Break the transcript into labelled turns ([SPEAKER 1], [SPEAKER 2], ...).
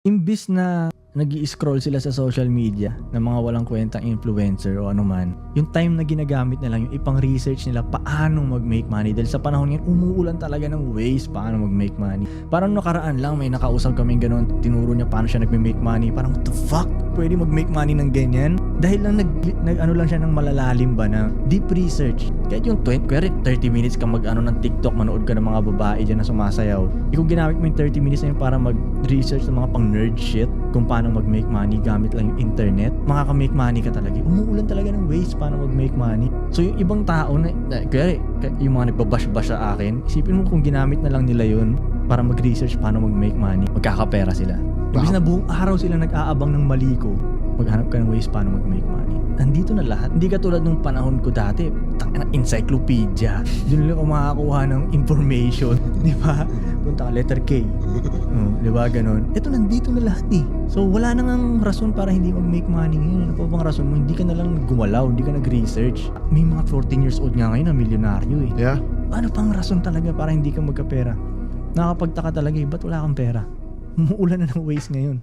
[SPEAKER 1] Imbis na nag-i-scroll sila sa social media ng mga walang kwentang influencer o ano man, yung time na ginagamit nila yung ipang research nila paano mag-make money. Dahil sa panahon yan, umuulan talaga ng ways paano mag-make money. Parang nakaraan lang, may nakausap kaming ganun, tinuro niya paano siya nag-make money. Parang what the fuck? Pwede mag-make money ng ganyan? Dahil lang nag-ano lang siya ng malalalim ba na deep research. Kahit yung 30 minutes ka mag-ano ng TikTok, manood ka ng mga babae dyan na sumasayaw. Kung ginamit mo yung 30 minutes na yun para mag-research ng mga pang nerd shit, kung paano mag-make money gamit lang yung internet, makaka-make money ka talaga. Umuulan talaga ng ways paano mag-make money. So yung ibang tao na kaya yung mga nagbabash-bash sa akin, isipin mo kung ginamit na lang nila yun para mag-research paano mag-make money, magkakapera sila. Imbis na buong araw sila nag-aabang ng maliko, maghanap ka ng ways paano mag-make money. Nandito na lahat. Hindi katulad nung panahon ko dati, tangina encyclopedia. Doon lang ako makakuha ng information, di ba? Punta ka letter K. Di ba ganun? Ito nandito na lahat eh. So wala nang rason para hindi mag-make money ngayon. Ano pa bang rason mo? Hindi ka na lang gumalaw, hindi ka nag-research. May mga 14 years old nga ngayon na milyonaryo eh.
[SPEAKER 2] Yeah.
[SPEAKER 1] Ano pang rason talaga para hindi ka magkapera? Nakakapagtaka talaga eh, ba't wala kang pera? Umuulan na ng ways ngayon.